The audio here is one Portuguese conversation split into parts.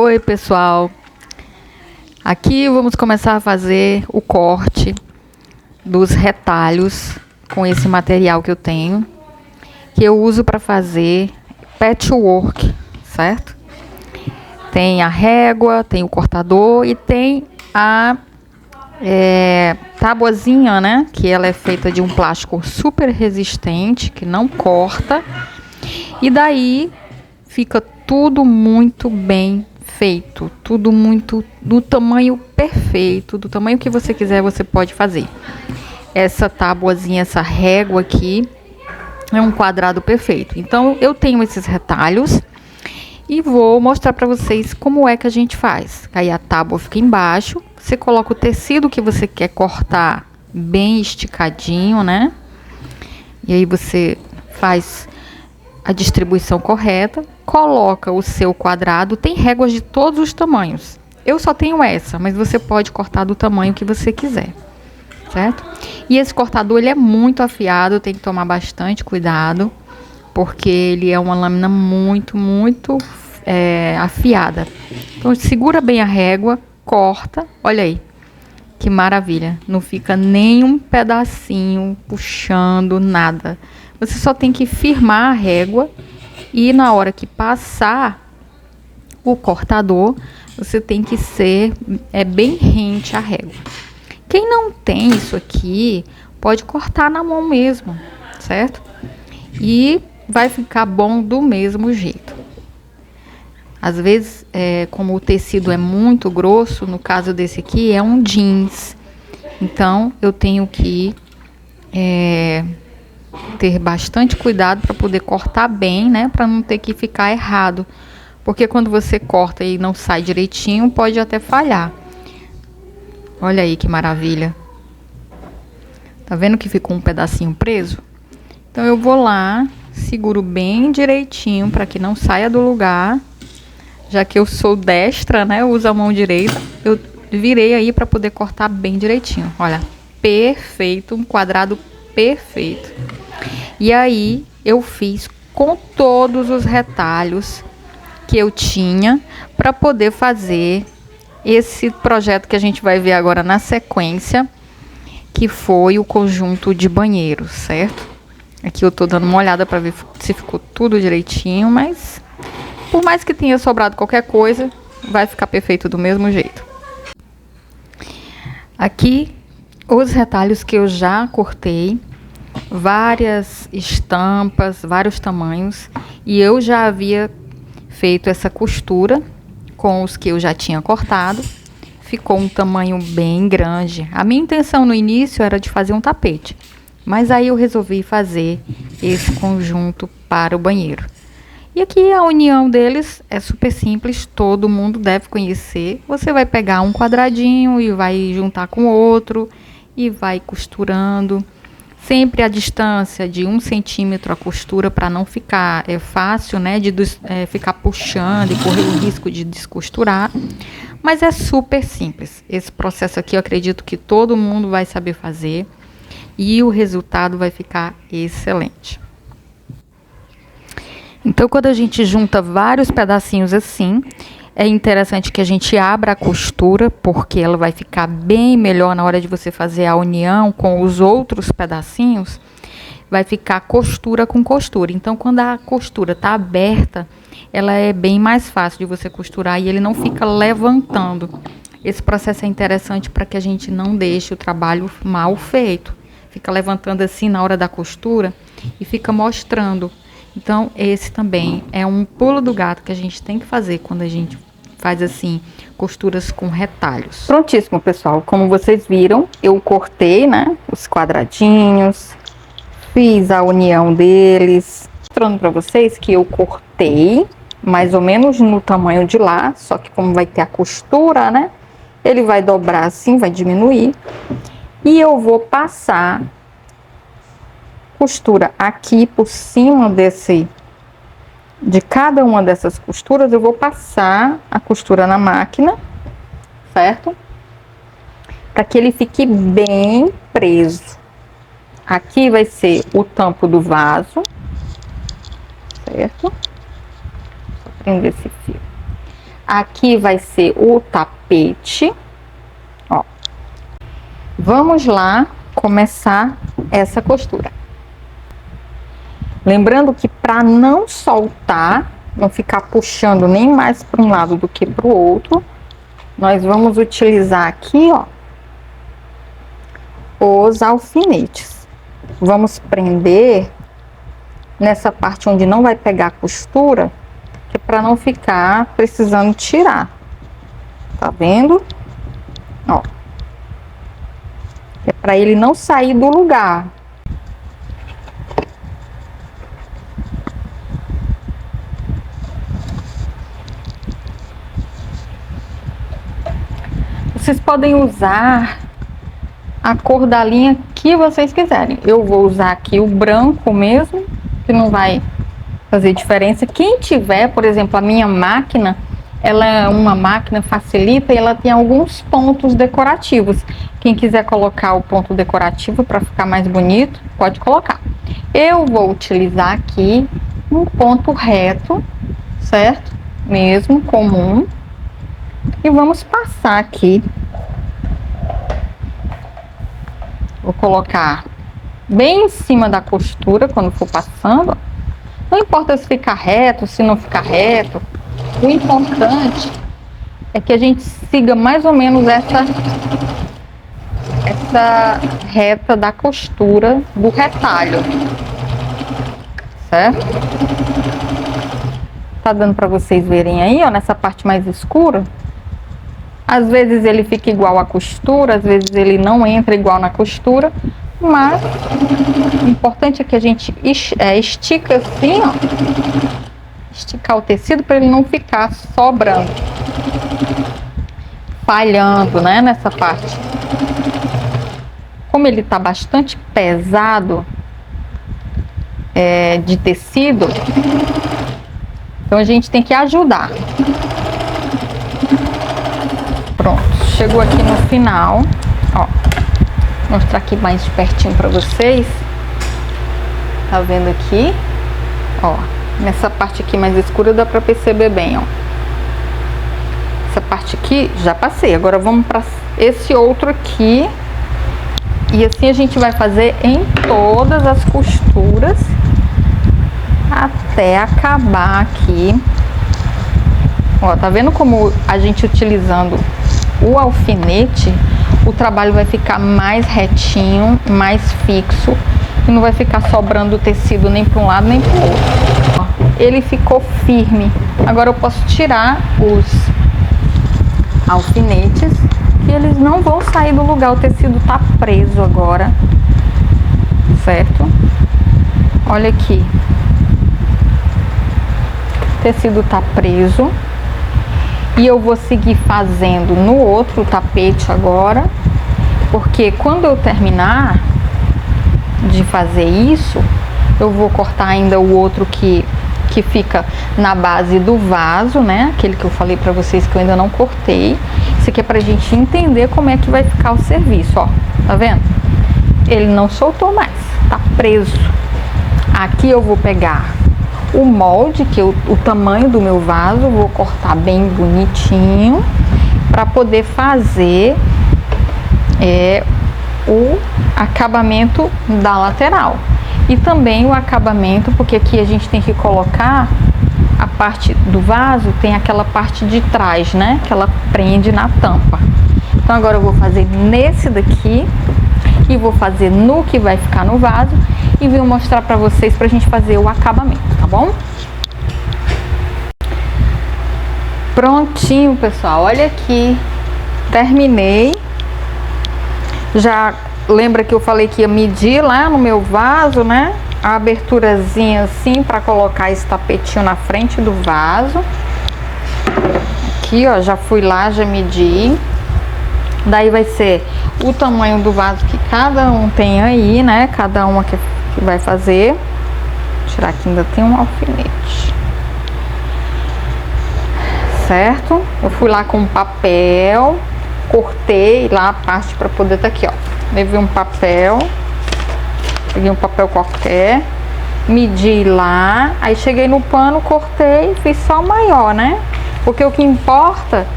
Oi pessoal, aqui vamos começar a fazer o corte dos retalhos com esse material que eu tenho, que eu uso para fazer patchwork, certo? Tem a régua, tem o cortador e tem a tabuazinha, né? Que ela é feita de um plástico super resistente, que não corta, e daí fica tudo muito bem feito, tudo muito do tamanho perfeito, do tamanho que você quiser, você pode fazer. Essa tabuazinha, essa régua aqui é um quadrado perfeito. Então eu tenho esses retalhos e vou mostrar para vocês como é que a gente faz. Aí a tábua fica embaixo, você coloca o tecido que você quer cortar bem esticadinho, né? E aí você faz a distribuição correta, coloca o seu quadrado, tem réguas de todos os tamanhos. Eu só tenho essa, mas você pode cortar do tamanho que você quiser, certo? E esse cortador, ele é muito afiado, tem que tomar bastante cuidado, porque ele é uma lâmina muito afiada. Então segura bem a régua, corta, olha aí, que maravilha, não fica nem um pedacinho puxando, nada. Você só tem que firmar a régua e na hora que passar o cortador, você tem que ser bem rente à régua. Quem não tem isso aqui, pode cortar na mão mesmo, certo? E vai ficar bom do mesmo jeito. Às vezes, como o tecido é muito grosso, no caso desse aqui, é um jeans. Então, eu tenho que ter bastante cuidado para poder cortar bem, né? Para não ter que ficar errado. Porque quando você corta e não sai direitinho, pode até falhar. Olha aí que maravilha. Tá vendo que ficou um pedacinho preso? Então eu vou lá, seguro bem direitinho para que não saia do lugar. Já que eu sou destra, né? Eu uso a mão direita. Eu virei aí para poder cortar bem direitinho. Olha, perfeito, um quadrado perfeito. E aí eu fiz com todos os retalhos que eu tinha para poder fazer esse projeto que a gente vai ver agora na sequência, que foi o conjunto de banheiros, certo? Aqui eu tô dando uma olhada para ver se ficou tudo direitinho, mas por mais que tenha sobrado qualquer coisa, vai ficar perfeito do mesmo jeito. Aqui os retalhos que eu já cortei, várias estampas, vários tamanhos, e eu já havia feito essa costura com os que eu já tinha cortado. Ficou um tamanho bem grande. A minha intenção no início era de fazer um tapete, mas aí eu resolvi fazer esse conjunto para o banheiro. E aqui a união deles é super simples, todo mundo deve conhecer. Você vai pegar um quadradinho e vai juntar com outro e vai costurando. Sempre a distância de 1 centímetro a costura, para não ficar fácil, né, de ficar puxando e correr o risco de descosturar. Mas é super simples. Esse processo aqui eu acredito que todo mundo vai saber fazer e o resultado vai ficar excelente. Então, quando a gente junta vários pedacinhos assim, é interessante que a gente abra a costura, porque ela vai ficar bem melhor na hora de você fazer a união com os outros pedacinhos. Vai ficar costura com costura. Então, quando a costura está aberta, ela é bem mais fácil de você costurar e ele não fica levantando. Esse processo é interessante para que a gente não deixe o trabalho mal feito. Fica levantando assim na hora da costura e fica mostrando. Então, esse também é um pulo do gato que a gente tem que fazer quando a gente faz assim, costuras com retalhos. Prontíssimo, pessoal. Como vocês viram, eu cortei, né, os quadradinhos, fiz a união deles. Mostrando para vocês que eu cortei mais ou menos no tamanho de lá, só que como vai ter a costura, né, ele vai dobrar assim, vai diminuir. E eu vou passar costura aqui por cima de cada uma dessas costuras. Eu vou passar a costura na máquina, certo? Para que ele fique bem preso. Aqui vai ser o tampo do vaso, certo? Só prender esse fio. Aqui vai ser o tapete, ó. Vamos lá começar essa costura. Lembrando que para não soltar, não ficar puxando nem mais para um lado do que para o outro, nós vamos utilizar aqui, ó, os alfinetes. Vamos prender nessa parte onde não vai pegar a costura, que é para não ficar precisando tirar. Tá vendo? Ó. É para ele não sair do lugar. Vocês podem usar a cor da linha que vocês quiserem. Eu vou usar aqui o branco mesmo, que não vai fazer diferença. Quem tiver, por exemplo, a minha máquina, ela é uma máquina facilita e ela tem alguns pontos decorativos. Quem quiser colocar o ponto decorativo para ficar mais bonito, pode colocar. Eu vou utilizar aqui um ponto reto, certo? Mesmo, comum. E vamos passar aqui. Vou colocar bem em cima da costura quando for passando. Não importa se ficar reto, se não ficar reto. O importante é que a gente siga mais ou menos essa reta da costura do retalho. Certo? Tá dando para vocês verem aí, ó, nessa parte mais escura? Às vezes ele fica igual à costura, às vezes ele não entra igual na costura, mas o importante é que a gente estica assim, ó, esticar o tecido para ele não ficar sobrando, falhando, né, nessa parte. Como ele tá bastante pesado de tecido, então a gente tem que ajudar. Pronto, chegou aqui no final, ó, vou mostrar aqui mais de pertinho para vocês. Tá vendo aqui? Ó, nessa parte aqui mais escura dá para perceber bem, ó. Essa parte aqui já passei, agora vamos para esse outro aqui. E assim a gente vai fazer em todas as costuras até acabar aqui. Ó, tá vendo como a gente utilizando o alfinete, o trabalho vai ficar mais retinho, mais fixo e não vai ficar sobrando tecido nem para um lado nem para o outro. Ó, ele ficou firme. Agora eu posso tirar os alfinetes, que eles não vão sair do lugar. O tecido tá preso agora, certo? Olha aqui, o tecido tá preso. E eu vou seguir fazendo no outro tapete agora, porque quando eu terminar de fazer isso, eu vou cortar ainda o outro que fica na base do vaso, né? Aquele que eu falei pra vocês que eu ainda não cortei. Isso aqui é pra gente entender como é que vai ficar o serviço, ó. Tá vendo? Ele não soltou mais, tá preso. Aqui eu vou pegar o molde, que o tamanho do meu vaso, vou cortar bem bonitinho para poder fazer o acabamento da lateral e também o acabamento, porque aqui a gente tem que colocar a parte do vaso, tem aquela parte de trás, né, que ela prende na tampa. Então agora eu vou fazer nesse daqui e vou fazer no que vai ficar no vaso e vou mostrar para vocês pra gente fazer o acabamento, tá bom? Prontinho, pessoal, olha aqui, terminei. Já lembra que eu falei que ia medir lá no meu vaso, né? A aberturazinha assim para colocar esse tapetinho na frente do vaso. Aqui, ó, já fui lá, já medi. Daí vai ser o tamanho do vaso que cada um tem aí, né? Cada uma que vai fazer. Vou tirar aqui, ainda tem um alfinete. Certo? Eu fui lá com papel, cortei lá a parte para poder estar aqui, ó. Levei um papel, peguei um papel qualquer, medi lá, aí cheguei no pano, cortei, fiz só maior, né? porque o que importa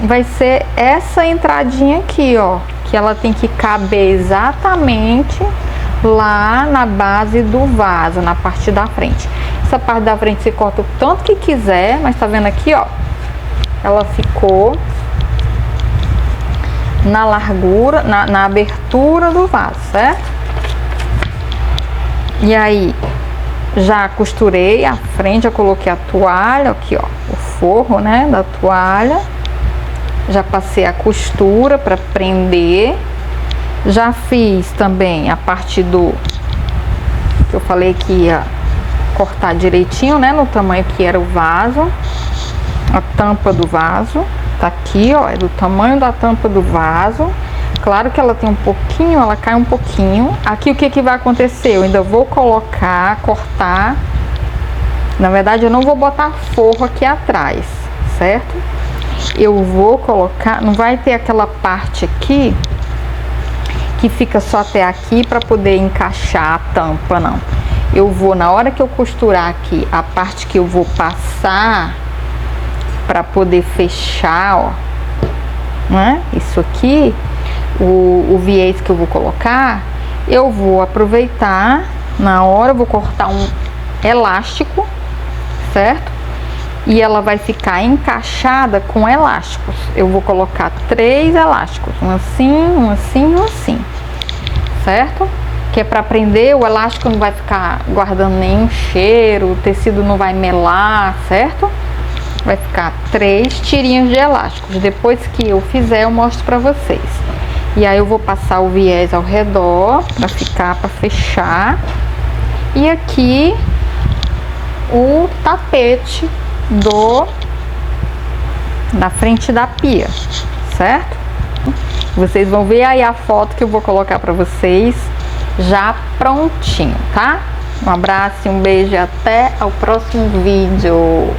vai ser essa entradinha aqui, ó, que ela tem que caber exatamente lá na base do vaso, na parte da frente. Essa parte da frente você corta o tanto que quiser, mas tá vendo aqui, ó, ela ficou na largura, na abertura do vaso, certo? E aí, já costurei a frente, já coloquei a toalha, aqui ó, o forro, né, da toalha. Já passei a costura para prender. Já fiz também a parte do que eu falei que ia cortar direitinho, né, no tamanho que era o vaso. A tampa do vaso tá aqui, ó, é do tamanho da tampa do vaso. Claro que ela tem um pouquinho, ela cai um pouquinho. Aqui o que que vai acontecer? Eu ainda vou colocar, cortar. Na verdade eu não vou botar forro aqui atrás, certo? Eu vou colocar, não vai ter aquela parte aqui que fica só até aqui para poder encaixar a tampa, não. Eu vou, na hora que eu costurar aqui, a parte que eu vou passar para poder fechar, ó, né? Isso aqui, o viés que eu vou colocar, eu vou aproveitar, na hora eu vou cortar um elástico, certo? E ela vai ficar encaixada com elásticos. Eu vou colocar 3 elásticos, um assim, um assim, um assim, certo? Que é para prender, o elástico não vai ficar guardando nenhum cheiro, o tecido não vai melar, certo? Vai ficar 3 tirinhas de elásticos. Depois que eu fizer, eu mostro para vocês. E aí eu vou passar o viés ao redor para ficar, para fechar. E aqui o tapete na frente da pia, certo? Vocês vão ver aí a foto que eu vou colocar para vocês já prontinho, tá? Um abraço, um beijo e até ao próximo vídeo.